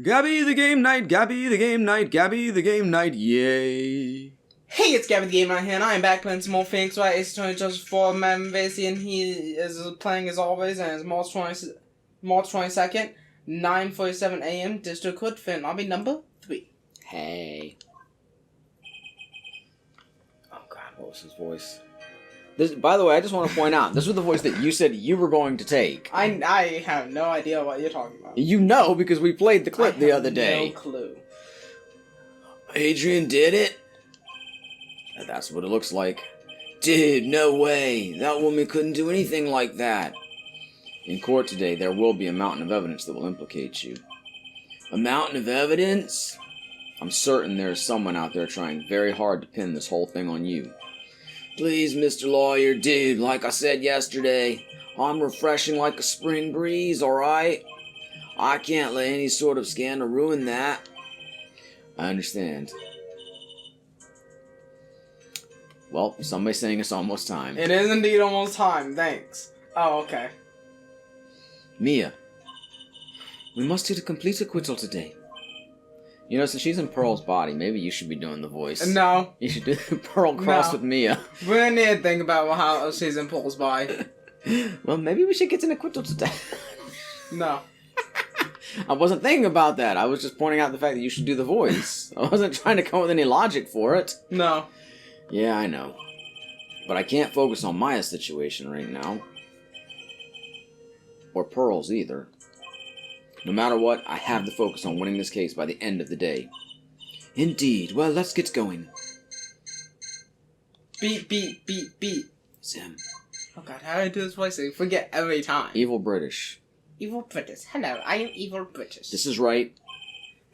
Gabby the game night, Gabby the game night, Gabby the game night, yay. Hey, it's Gabby the Game Night here, and I am back playing some more Phoenix Wright. It's 2024 Man Vasey, and he is playing as always, and it's March 22nd, 9:47 a.m. District Code Fin Lobby number 3. Hey. Oh god, what was his voice? By the way, I just want to point out, this was the voice that you said you were going to take. I have no idea what you're talking about. You know, because we played the clip the other day. No clue. Adrian did it? That's what it looks like. Dude, no way. That woman couldn't do anything like that. In court today, there will be a mountain of evidence that will implicate you. A mountain of evidence? I'm certain there is someone out there trying very hard to pin this whole thing on you. Please, Mr. Lawyer, dude, like I said yesterday, I'm refreshing like a spring breeze, alright? I can't let any sort of scandal ruin that. I understand. Well, somebody's saying it's almost time. It is indeed almost time, thanks. Oh, okay. Mia, we must hit a complete acquittal today. You know, since she's in Pearl's body, maybe you should be doing the voice. No. You should do Pearl cross with Mia. We don't need to think about how she's in Paul's body. Well, maybe we should get an acquittal today. No. I wasn't thinking about that. I was just pointing out the fact that you should do the voice. I wasn't trying to come up with any logic for it. No. Yeah, I know. But I can't focus on Maya's situation right now. Or Pearl's either. No matter what, I have to focus on winning this case by the end of the day. Indeed. Well, let's get going. Beat, beat, beat, beat. Sim. Oh god, how do I do this voice? I forget every time. Evil British. Evil British. Hello, I am Evil British. This is Wright.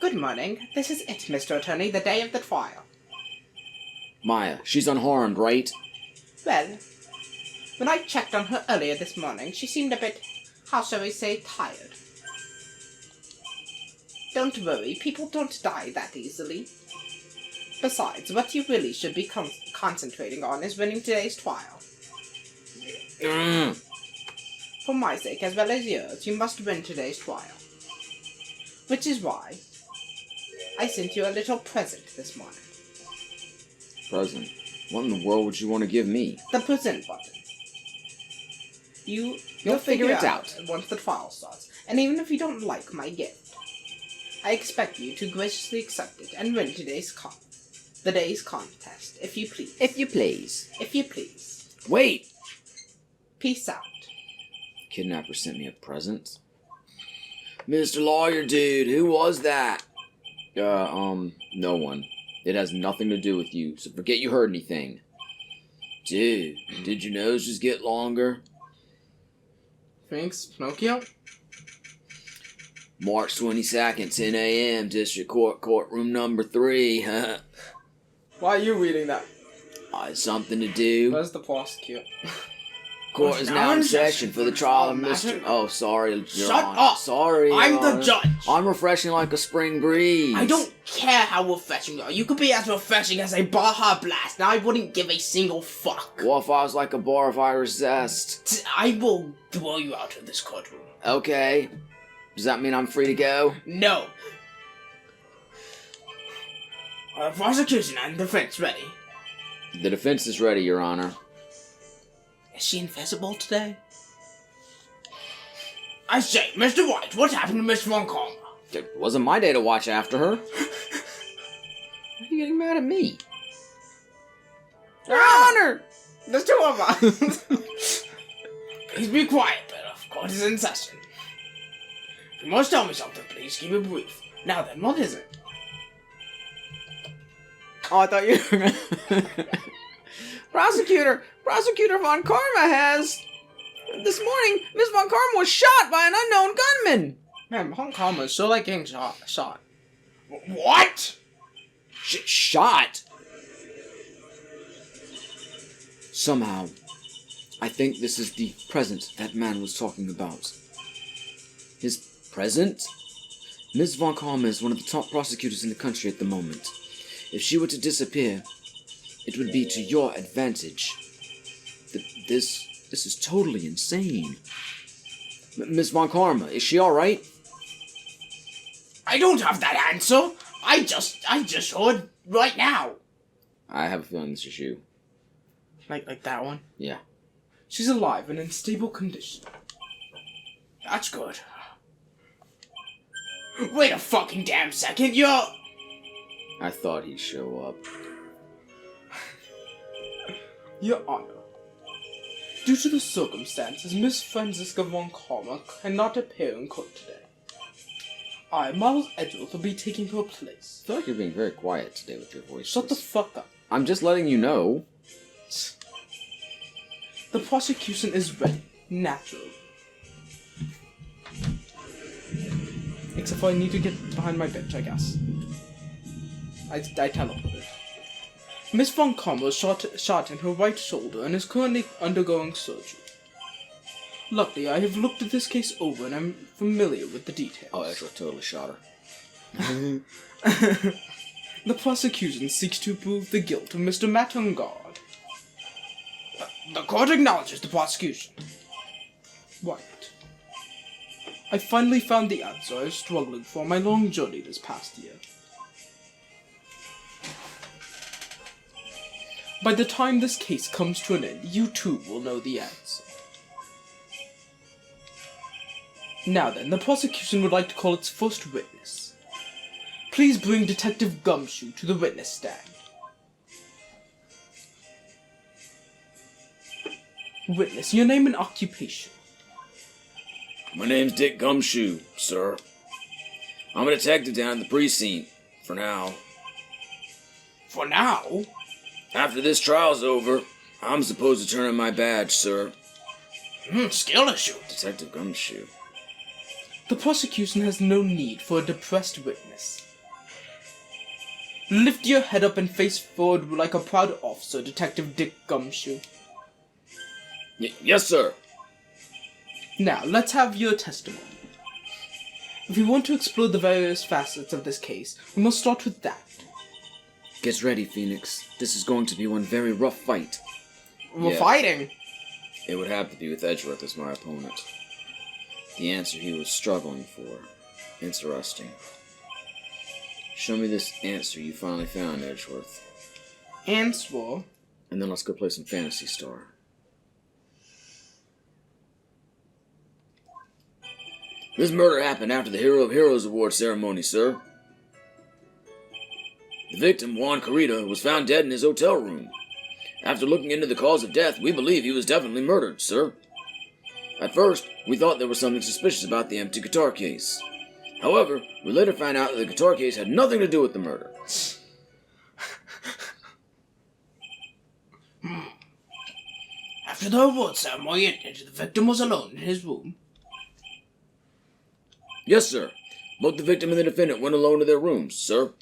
Good morning. This is it, Mr. Attorney, the day of the trial. Maya, she's unharmed, right? Well, when I checked on her earlier this morning, she seemed a bit, how shall we say, tired. Don't worry, people don't die that easily. Besides, what you really should be concentrating on is winning today's trial. For my sake, as well as yours, you must win today's trial. Which is why I sent you a little present this morning. Present? What in the world would you want to give me? The present button. You'll figure it out once the trial starts. And even if you don't like my gift, I expect you to graciously accept it and win today's contest, if you please. If you please. If you please. Wait! Peace out. Kidnapper sent me a present. Mr. Lawyer, dude, who was that? No one. It has nothing to do with you, so forget you heard anything. Dude, did your nose just get longer? Thanks, Pinocchio. March 22nd, 10 a.m., District Court, courtroom number 3. Why are you reading that? Something to do. Where's the prosecutor? Court is now in session for the trial of Mr. Oh, sorry, Your Shut Honor. up! Sorry, I'm Your the Honor. judge! I'm refreshing like a spring breeze. I don't care how refreshing you are. You could be as refreshing as a Baja Blast, and I wouldn't give a single fuck. What if I was like a bar of Irish zest? I will throw you out of this courtroom. Okay. Does that mean I'm free to go? No. Prosecution and defense ready. The defense is ready, Your Honor. Is she invisible today? I say, Mr. White, what happened to Miss Von Karma? It wasn't my day to watch after her. Why are you getting mad at me? Your Honor! There's two of us. Please be quiet, but court is in session. If you must tell me something, please keep it brief. Now then, what is it? Oh, I thought you were Prosecutor Von Karma has... This morning, Miss Von Karma was shot by an unknown gunman. Man, Von Karma is so like getting shot. What? Shot? Somehow, I think this is the present that man was talking about. His present? Ms. Von Karma is one of the top prosecutors in the country at the moment. If she were to disappear, it would be to your advantage. This is totally insane. Miss Von Karma, is she alright? I don't have that answer. I just heard right now. I have a feeling this is you. Like that one? Yeah. She's alive and in stable condition. That's good. Wait a fucking damn second, you're... I thought he'd show up. Your Honor, due to the circumstances, Miss Franziska von Karma cannot appear in court today. I, Miles Edgeworth, will be taking her place. I feel like you're being very quiet today with your voice. Shut the fuck up. I'm just letting you know. The prosecution is ready, naturally. Except for I need to get behind my bench, I guess. I teleported. Miss Von Karma was shot in her right shoulder and is currently undergoing surgery. Luckily, I have looked at this case over and I'm familiar with the details. Oh, Ezra totally shot her. The prosecution seeks to prove the guilt of Mr. Matungard. The court acknowledges the prosecution. Right. I finally found the answer I was struggling for my long journey this past year. By the time this case comes to an end, you too will know the answer. Now then, the prosecution would like to call its first witness. Please bring Detective Gumshoe to the witness stand. Witness, your name and occupation. My name's Dick Gumshoe, sir. I'm a detective down at the precinct, for now. For now? After this trial's over, I'm supposed to turn in my badge, sir. Skill issue. Detective Gumshoe. The prosecution has no need for a depressed witness. Lift your head up and face forward like a proud officer, Detective Dick Gumshoe. Yes, sir. Now, let's have your testimony. If we want to explore the various facets of this case, we must start with that. Get ready, Phoenix. This is going to be one very rough fight. We're fighting! It would have to be with Edgeworth as my opponent. The answer he was struggling for. Interesting. Show me this answer you finally found, Edgeworth. Answer? And then let's go play some Phantasy Star. This murder happened after the Hero of Heroes Award ceremony, sir. The victim, Juan Carita, was found dead in his hotel room. After looking into the cause of death, we believe he was definitely murdered, sir. At first, we thought there was something suspicious about the empty guitar case. However, we later found out that the guitar case had nothing to do with the murder. After the award ceremony ended, the victim was alone in his room. Yes, sir. Both the victim and the defendant went alone to their rooms, sir.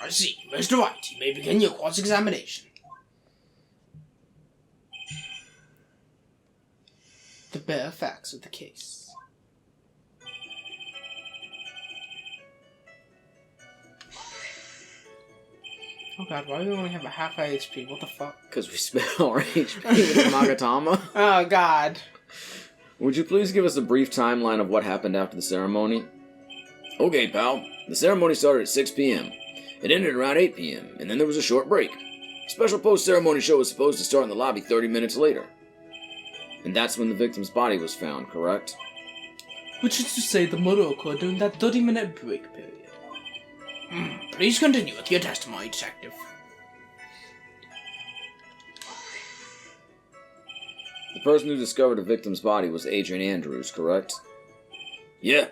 I see. Mr. Wright, you may begin your cross-examination. The bare facts of the case. Oh god, why do we only have a half HP? What the fuck? Because we spent our HP with the Magatama. Oh god. Would you please give us a brief timeline of what happened after the ceremony? Okay, pal. The ceremony started at 6 p.m. It ended around 8 p.m., and then there was a short break. A special post-ceremony show was supposed to start in the lobby 30 minutes later. And that's when the victim's body was found, correct? Which is to say the murder occurred during that 30-minute break period. Please continue with your testimony, Detective. The person who discovered the victim's body was Adrian Andrews, correct? Yeah.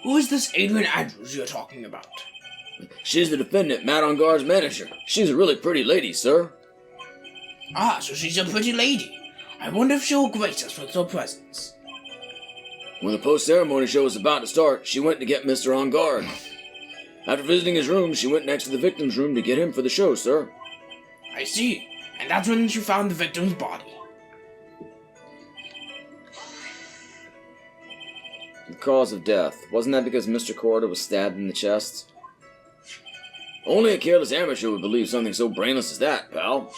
Who is this Adrian Andrews you're talking about? She's the defendant, Matt Ongar's manager. She's a really pretty lady, sir. Ah, so she's a pretty lady. I wonder if she'll grace us with her presence. When the post-ceremony show was about to start, she went to get Mr. Ongar. After visiting his room, she went next to the victim's room to get him for the show, sir. I see. And that's when she found the victim's body. The cause of death. Wasn't that because Mr. Corder was stabbed in the chest? Only a careless amateur would believe something so brainless as that, pal.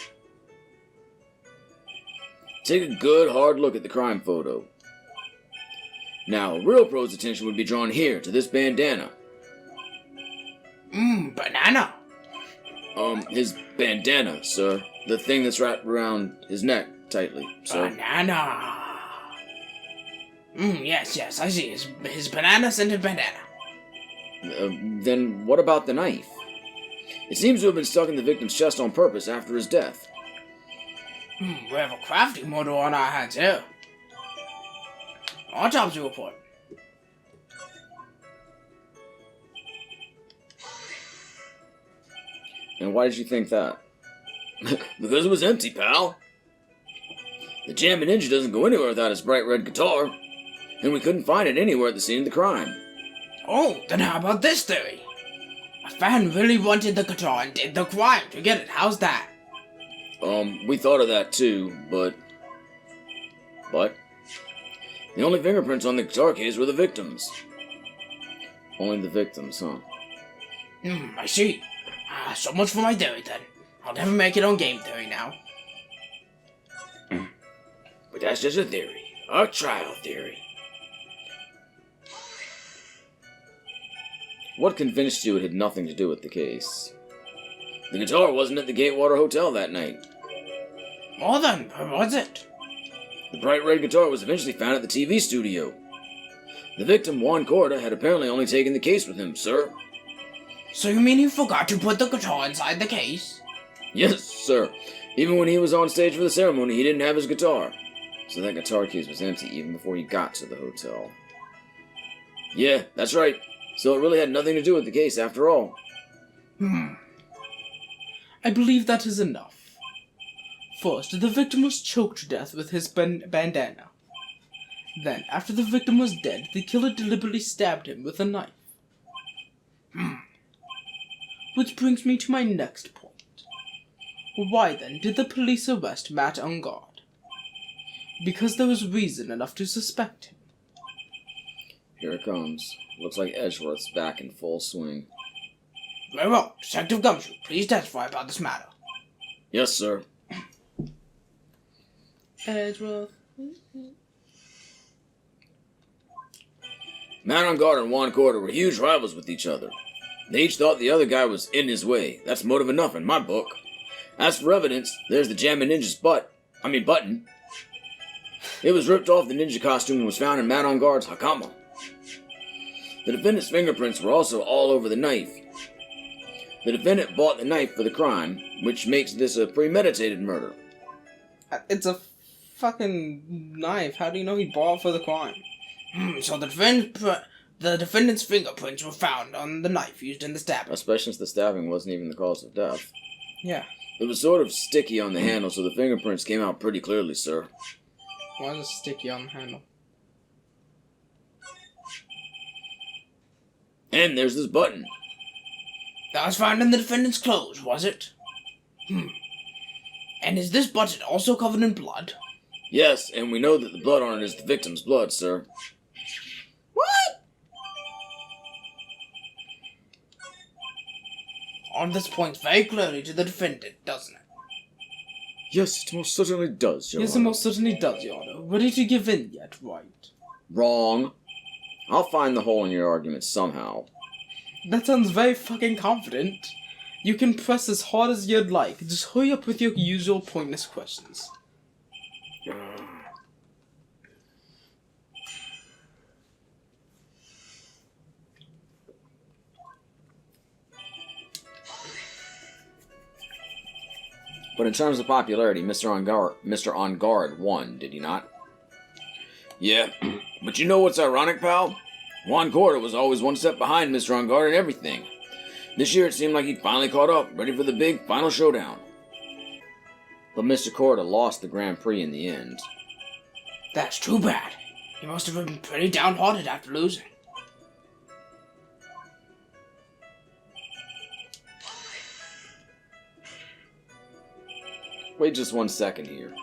Take a good, hard look at the crime photo. Now, real pro's attention would be drawn here, to this bandana. Banana. His bandana, sir. The thing that's wrapped around his neck tightly, sir. Banana. Yes, I see. His banana-scented bandana. Then what about the knife? It seems to have been stuck in the victim's chest on purpose after his death. We have a crafty murder on our hands here. Autopsy report. And why did you think that? Because it was empty, pal. The Jammin' Ninja doesn't go anywhere without his bright red guitar. And we couldn't find it anywhere at the scene of the crime. Oh, then how about this theory? A fan really wanted the guitar and did the crime to get it. How's that? We thought of that too, but... The only fingerprints on the guitar case were the victims. Only the victims, huh? I see. So much for my theory then. I'll never make it on game theory now. But that's just a theory. A trial theory. What convinced you it had nothing to do with the case? The guitar wasn't at the Gatewater Hotel that night. Well then, where was it? The bright red guitar was eventually found at the TV studio. The victim, Juan Corda, had apparently only taken the case with him, sir. So you mean he forgot to put the guitar inside the case? Yes, sir. Even when he was on stage for the ceremony, he didn't have his guitar. So that guitar case was empty even before he got to the hotel. Yeah, that's right. So it really had nothing to do with the case after all. I believe that is enough. First, the victim was choked to death with his bandana. Then, after the victim was dead, the killer deliberately stabbed him with a knife. Which brings me to my next point. Why then did the police arrest Matt on guard? Because there was reason enough to suspect him. Here it comes. Looks like Edgeworth's back in full swing. Very well. Detective Gumshoe, please testify about this matter. Yes, sir. Edgeworth. Matt on guard and Juan Corda were huge rivals with each other. They each thought the other guy was in his way. That's motive enough in my book. As for evidence, there's the Jammin' Ninja's button. It was ripped off the ninja costume and was found in Matt on guard's hakama. The defendant's fingerprints were also all over the knife. The defendant bought the knife for the crime, which makes this a premeditated murder. It's a fucking knife. How do you know he bought it for the crime? So the defendant's fingerprints were found on the knife used in the stabbing. Especially since the stabbing wasn't even the cause of death. Yeah. It was sort of sticky on the handle, so the fingerprints came out pretty clearly, sir. Why is it sticky on the handle? And there's this button. That was found in the defendant's clothes, was it? And is this button also covered in blood? Yes, and we know that the blood on it is the victim's blood, sir. What? On this points very clearly to the defendant, doesn't it? Yes, it most certainly does, Your Yes, it Honor. most certainly does, Your Honor. Ready to give in yet, Wright? Wrong. I'll find the hole in your argument somehow. That sounds very fucking confident. You can press as hard as you'd like. Just hurry up with your usual pointless questions. But in terms of popularity, Mr. On Guard won, did he not? Yeah, but you know what's ironic, pal? Juan Corda was always one step behind Mr. On Guard in everything. This year it seemed like he'd finally caught up, ready for the big final showdown. But Mr. Corda lost the Grand Prix in the end. That's too bad. He must have been pretty downhearted after losing. Wait just 1 second here.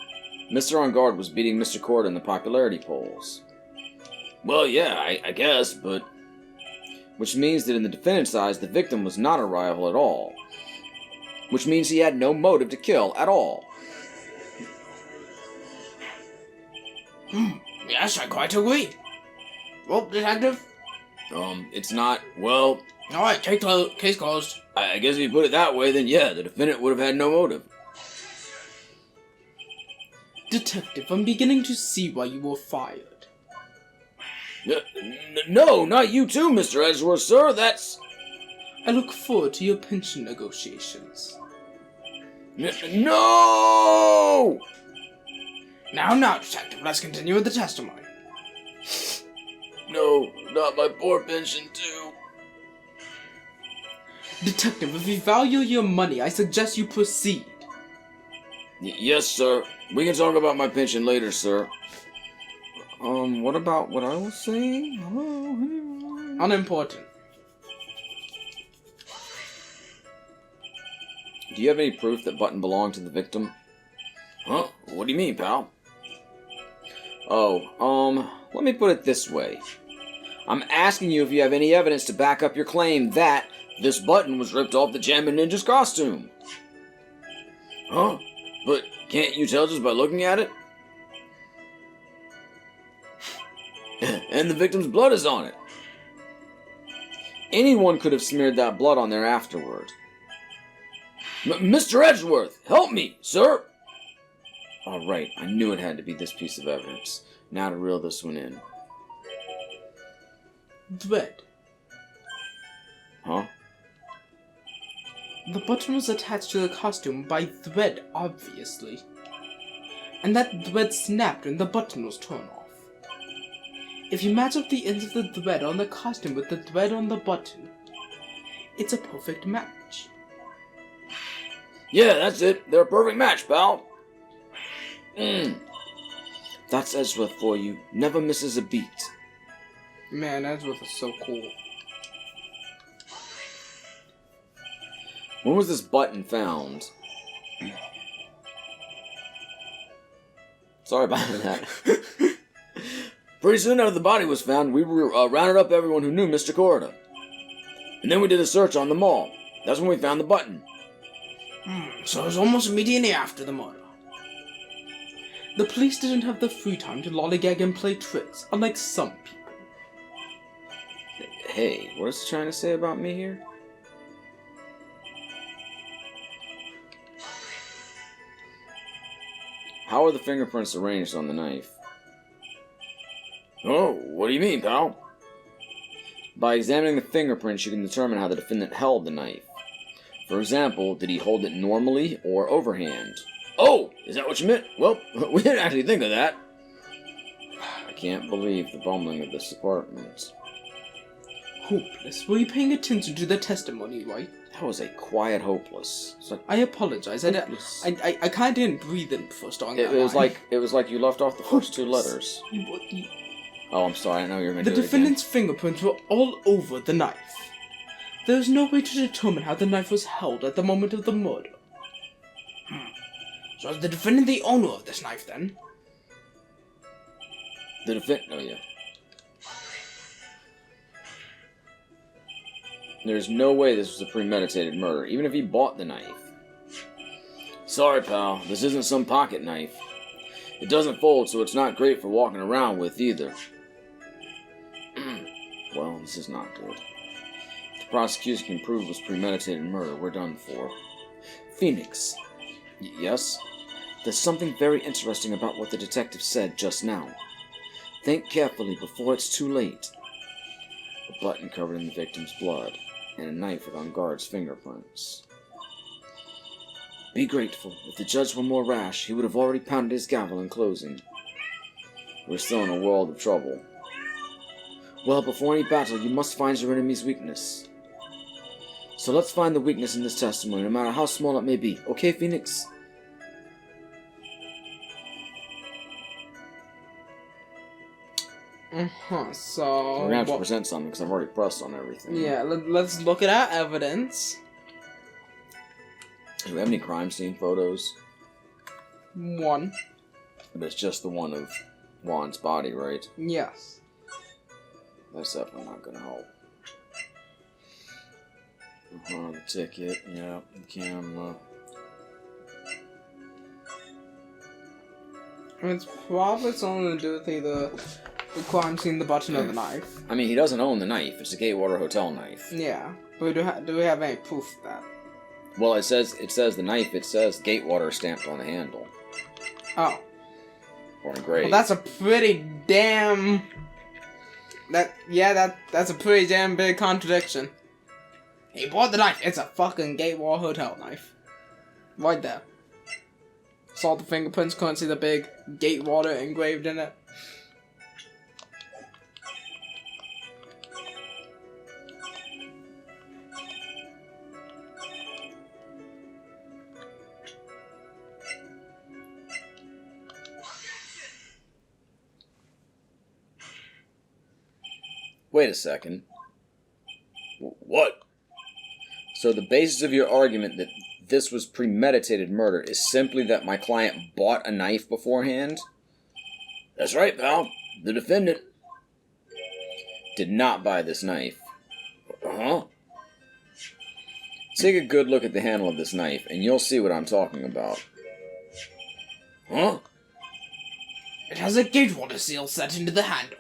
Mr. On Guard was beating Mr. Corda in the popularity polls. Well, yeah, I guess, but... Which means that in the defendant's eyes, the victim was not a rival at all. Which means he had no motive to kill at all. Yes, I quite agree. Well, detective? It's not, well... Alright, case closed. I guess if you put it that way, then yeah, the defendant would have had no motive. Detective, I'm beginning to see why you were fired. No, not you too, Mr. Edgeworth, sir, that's... I look forward to your pension negotiations. No! Now, detective, let's continue with the testimony. No, not my poor pension too. Detective, if you value your money, I suggest you proceed. Yes, sir. We can talk about my pension later, sir. What about what I was saying? Unimportant. Do you have any proof that Button belonged to the victim? Huh? What do you mean, pal? Oh, let me put it this way. I'm asking you if you have any evidence to back up your claim that this Button was ripped off the Jammin' Ninja's costume. Huh? But can't you tell just by looking at it? And the victim's blood is on it. Anyone could have smeared that blood on there afterward. Mr. Edgeworth, help me, sir! Alright, I knew it had to be this piece of evidence. Now to reel this one in. Thread. Huh? The button was attached to the costume by thread, obviously. And that thread snapped when the button was torn off. If you match up the ends of the thread on the costume with the thread on the button, it's a perfect match. Yeah, that's it. They're a perfect match, pal. That's Edgeworth for you. Never misses a beat. Man, Edgeworth is so cool. When was this button found? Sorry about that. Pretty soon after the body was found, we rounded up everyone who knew Mr. Corda. And then we did a search on the mall. That's when we found the button. So it was almost immediately after the murder. The police didn't have the free time to lollygag and play tricks, unlike some people. Hey, what is he trying to say about me here? How are the fingerprints arranged on the knife? Oh, what do you mean, pal? By examining the fingerprints, you can determine how the defendant held the knife. For example, did he hold it normally or overhand? Oh, is that what you meant? Well, we didn't actually think of that. I can't believe the bumbling of this department. Hopeless. Were you paying attention to the testimony, Wright? That was a quiet hopeless. I apologize. I kind of didn't breathe in before starting that line. It was like you left off the first two letters. Oh, I'm sorry. I know you're going to do it again. The defendant's fingerprints were all over the knife. There is no way to determine how the knife was held at the moment of the murder. So is the defendant the owner of this knife, then? The defendant? Oh, yeah. There's no way this was a premeditated murder, even if he bought the knife. Sorry, pal. This isn't some pocket knife. It doesn't fold, so it's not great for walking around with, either. Well, this is not good. If the prosecution can prove it was premeditated murder, we're done for. Phoenix. Yes? There's something very interesting about what the detective said just now. Think carefully before it's too late. A button covered in the victim's blood, and a knife with on guard's fingerprints. Be grateful. If the judge were more rash, he would have already pounded his gavel in closing. We're still in a world of trouble. Well, before any battle, you must find your enemy's weakness. So let's find the weakness in this testimony, no matter how small it may be. Okay, Phoenix? So... We're gonna have to present something, because I've already pressed on everything. Yeah, let's look at our evidence. Do we have any crime scene photos? One. But it's just the one of Juan's body, right? Yes. That's definitely not gonna help. The ticket, yeah, the camera. It's probably something to do with either crime scene the button of the knife. I mean, he doesn't own the knife. It's a Gatewater Hotel knife. Yeah, but do we have any proof of that? Well, it says the knife. It says Gatewater stamped on the handle. Oh. Or engraved. Well, that's a pretty damn... That's a pretty damn big contradiction. He bought the knife. It's a fucking Gatewater Hotel knife. Right there. Saw the fingerprints, couldn't see the big Gatewater engraved in it. Wait a second. What? So the basis of your argument that this was premeditated murder is simply that my client bought a knife beforehand? That's right, pal. The defendant did not buy this knife. Huh? Take a good look at the handle of this knife, and you'll see what I'm talking about. Huh? It has a Gatewater seal set into the handle.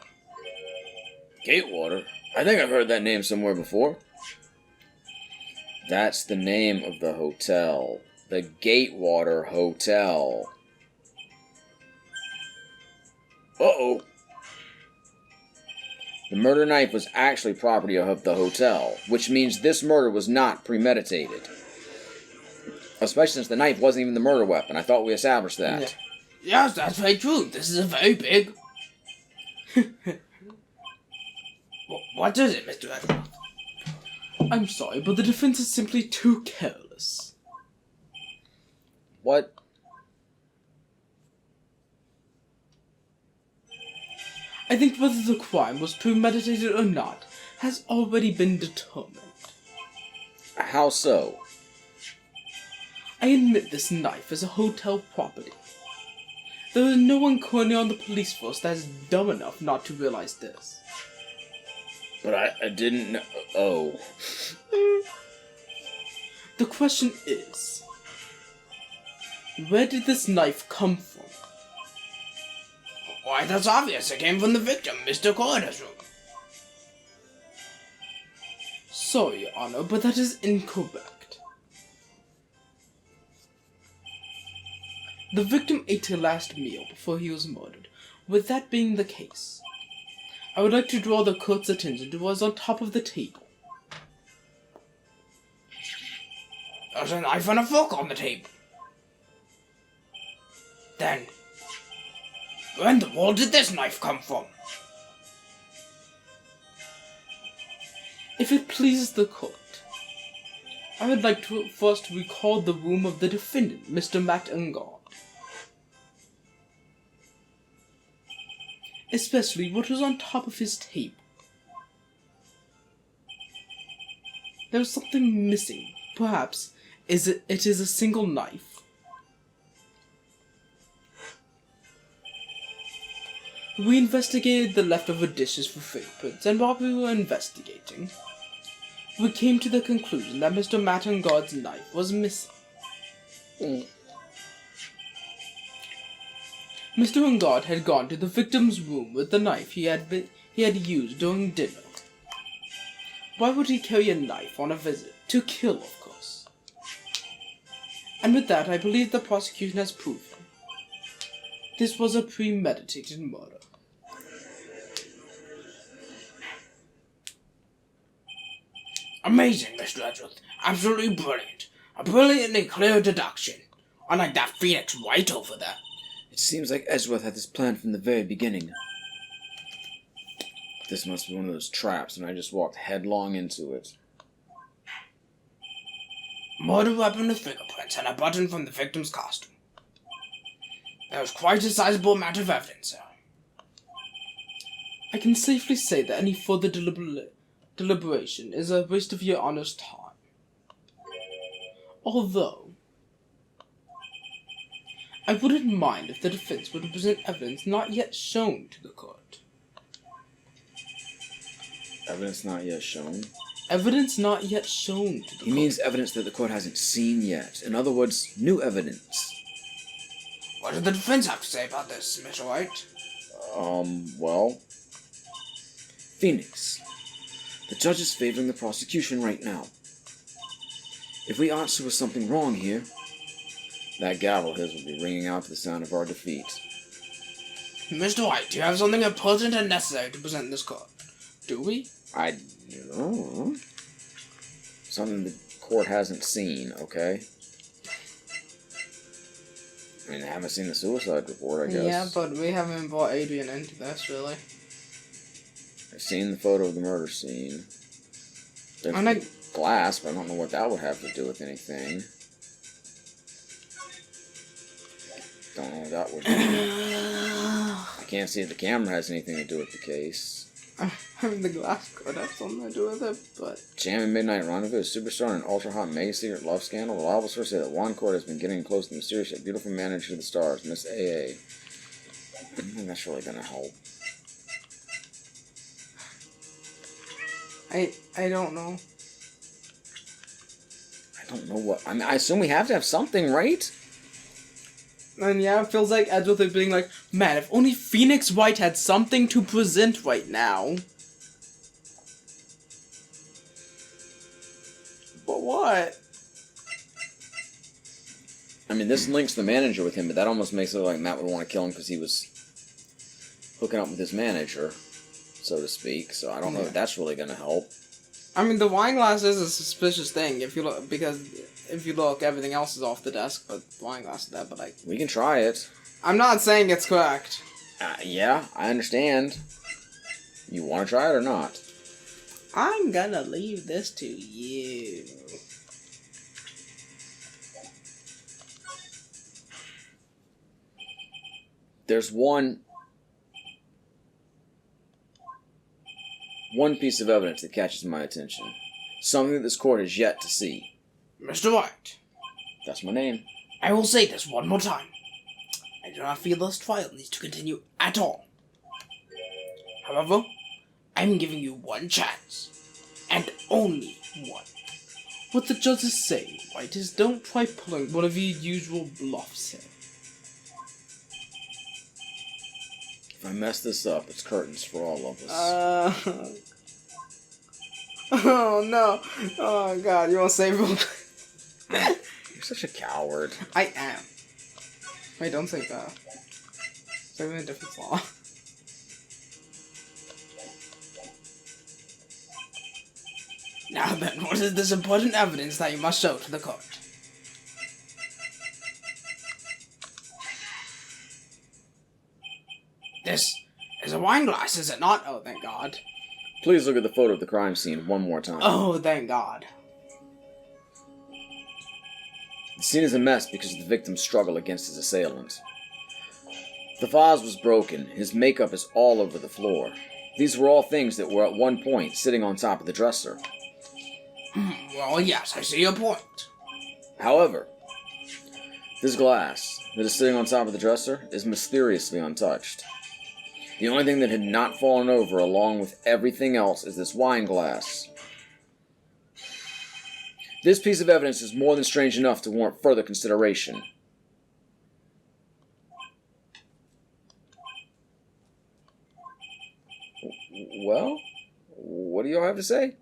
Gatewater? I think I've heard that name somewhere before. That's the name of the hotel. The Gatewater Hotel. Uh-oh. The murder knife was actually property of the hotel, which means this murder was not premeditated. Especially since the knife wasn't even the murder weapon. I thought we established that. Yeah. Yes, that's very true. This is a very big... What is it, Mr. Edward? I'm sorry, but the defense is simply too careless. What? I think whether the crime was premeditated or not has already been determined. How so? I admit this knife is a hotel property. There is no one currently on the police force that is dumb enough not to realize this. But I didn't know. Oh. The question is, where did this knife come from? Why, that's obvious. It came from the victim, Mr. Corder's room. Sorry, Your Honor, but that is incorrect. The victim ate her last meal before he was murdered. With that being the case, I would like to draw the court's attention to what was on top of the table. There's a knife and a fork on the table. Then, where in the world did this knife come from? If it pleases the court, I would like to first recall the room of the defendant, Mr. Matt Engard. Especially what was on top of his table. There was something missing. Perhaps it is a single knife. We investigated the leftover dishes for fingerprints, and while we were investigating, we came to the conclusion that Mr. Matt Engard's knife was missing. Mr. Engard had gone to the victim's room with the knife he had used during dinner. Why would he carry a knife on a visit? To kill, of course. And with that, I believe the prosecution has proven this was a premeditated murder. Amazing, Mr. Edgeworth. Absolutely brilliant. A brilliantly clear deduction. Unlike that Phoenix Wright over there. It seems like Edgeworth had this plan from the very beginning. This must be one of those traps, and I just walked headlong into it. Murder weapon with fingerprints and a button from the victim's costume. There was quite a sizable amount of evidence, sir. I can safely say that any further deliberation is a waste of Your Honor's time. Although, I wouldn't mind if the defense were to present evidence not yet shown to the court. Evidence not yet shown? Evidence not yet shown to the court. He means evidence that the court hasn't seen yet. In other words, new evidence. What does the defense have to say about this, Mr. Wright? Well, Phoenix, the judge is favoring the prosecution right now. If we answer with something wrong here, that gavel of his will be ringing out to the sound of our defeat. Mr. White, you have something important and necessary to present in this court. Do we? I don't know. Something the court hasn't seen, okay? I mean, they haven't seen the suicide report, I guess. Yeah, but we haven't brought Adrian into this, really. I've seen the photo of the murder scene. And There's glass, but I don't know what that would have to do with anything. Don't know what that would be. I can't see if the camera has anything to do with the case. I mean, the glass could have something to do with it, but... Jamming Midnight Rendezvous, superstar in an ultra-hot mega-secret love scandal. Reliable sources say that Juan Court has been getting close to the mysterious yet beautiful manager of the stars, Miss A.A. I don't think that's really gonna help. I don't know. I don't know what... I mean, I assume we have to have something, right? And yeah, it feels like Edgeworth is being like, man, if only Phoenix Wright had something to present right now. But what? I mean, this links the manager with him, but that almost makes it look like Matt would want to kill him because he was hooking up with his manager, so to speak. So I don't know if that's really going to help. I mean, the wine glass is a suspicious thing if you look, because if you look, everything else is off the desk, but the wine glass is there, but We can try it. I'm not saying it's correct. Yeah, I understand. You want to try it or not? I'm gonna leave this to you. There's one piece of evidence that catches my attention. Something that this court has yet to see. Mr. White. That's my name. I will say this one more time. I do not feel this trial needs to continue at all. However, I'm giving you one chance. And only one. What the judge is saying, White, is don't try pulling one of your usual bluffs here. If I mess this up, it's curtains for all of us. Oh no. Oh god, you want to save him? You're such a coward. I am. Wait, don't say that. Save me a different flaw. Now then, what is this important evidence that you must show to the court? This is a wine glass, is it not? Oh, thank God. Please look at the photo of the crime scene one more time. Oh, thank God. The scene is a mess because of the victim's struggle against his assailant. The vase was broken. His makeup is all over the floor. These were all things that were at one point sitting on top of the dresser. Well, yes, I see your point. However, this glass that is sitting on top of the dresser is mysteriously untouched. The only thing that had not fallen over along with everything else is this wine glass. This piece of evidence is more than strange enough to warrant further consideration. Well, what do y'all have to say?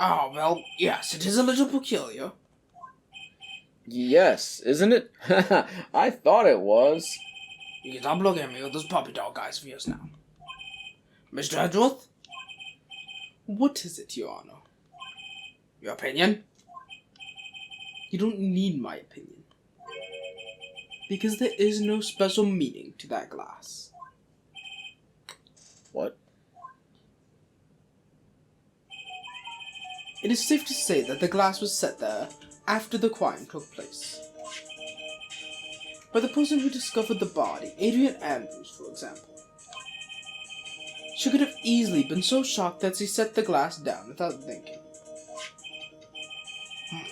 Oh, well, yes, it is a little peculiar. Yes, isn't it? I thought it was. You can stop looking at me with those puppy dog eyes of yours now. Mr. Edgeworth? What is it, Your Honor? Your opinion? You don't need my opinion. Because there is no special meaning to that glass. What? It is safe to say that the glass was set there after the crime took place. By the person who discovered the body, Adrian Andrews, for example. She could have easily been so shocked that she set the glass down without thinking.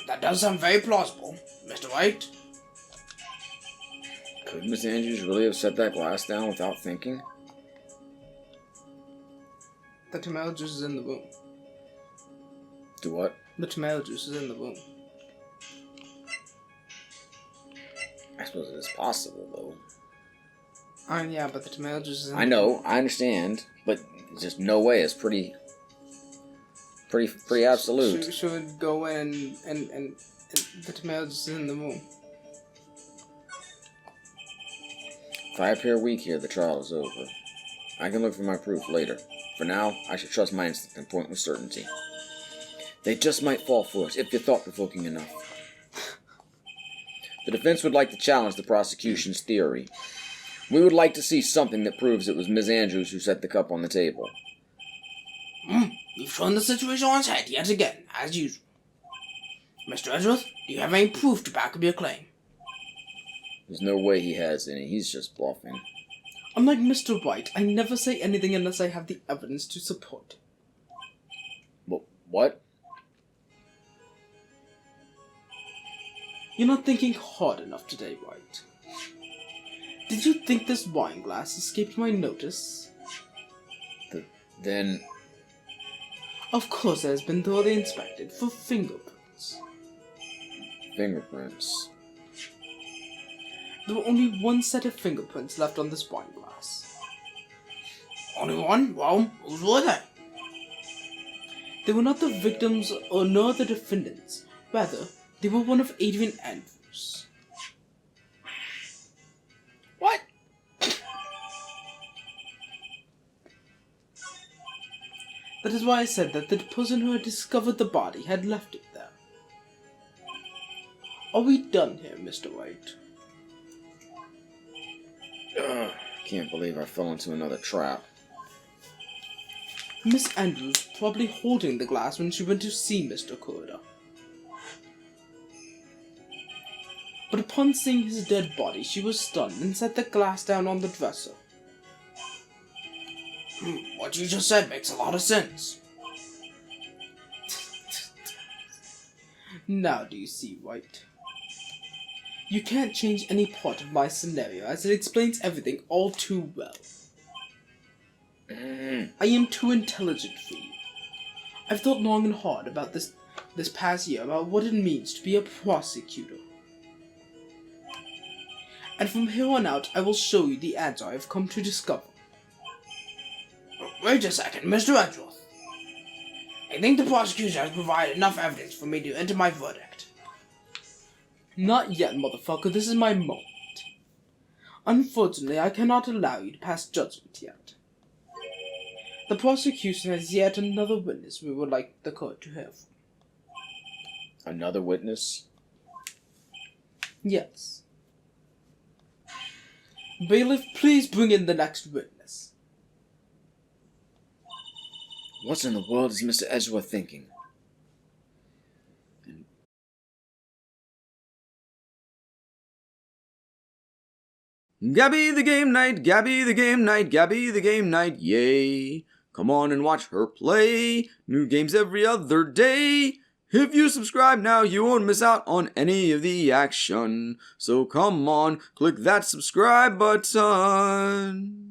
That does sound very plausible, Mr. Wright. Could Miss Andrews really have set that glass down without thinking? The tomato juice is in the room. Do what? The tomato juice is in the room. I suppose it is possible, though. Yeah, but the tomato juice is... I know, I understand, but just no way. It's pretty absolute. Should we go in and the tomato juice is in the moon? If I appear weak here, the trial is over. I can look for my proof later. For now, I should trust my instinct and point with certainty. They just might fall for us, if you're thought-provoking enough. The defense would like to challenge the prosecution's theory. We would like to see something that proves it was Ms. Andrews who set the cup on the table. You've turned the situation on its head yet again, as usual. Mr. Edgeworth, do you have any proof to back up your claim? There's no way he has any. He's just bluffing. Unlike Mr. Wright, I never say anything unless I have the evidence to support it. What? You're not thinking hard enough today, Wright. Did you think this wine glass escaped my notice? Then... Of course it has been thoroughly inspected for fingerprints. Fingerprints? There were only one set of fingerprints left on this wine glass. Only one? Well, whose were they? They were not the victims or nor the defendants. Rather, they were one of Adrian Andrews. What? That is why I said that the person who had discovered the body had left it there. Are we done here, Mr. Wright? Can't believe I fell into another trap. Miss Andrews was probably holding the glass when she went to see Mr. Corder. But upon seeing his dead body, she was stunned and set the glass down on the dresser. What you just said makes a lot of sense. Now do you see, Wright? You can't change any part of my scenario, as it explains everything all too well. I am too intelligent for you. I've thought long and hard about this past year about what it means to be a prosecutor. And from here on out, I will show you the answer I have come to discover. Wait a second, Mr. Edgeworth. I think the prosecution has provided enough evidence for me to enter my verdict. Not yet, motherfucker. This is my moment. Unfortunately, I cannot allow you to pass judgment yet. The prosecution has yet another witness we would like the court to hear from. Another witness? Yes. Bailiff, please bring in the next witness. What in the world is Mr. Edgeworth thinking? Gabby the game night, Gabby the game night, Gabby the game night, yay! Come on and watch her play. New games every other day. If you subscribe now, you won't miss out on any of the action. So come on, click that subscribe button.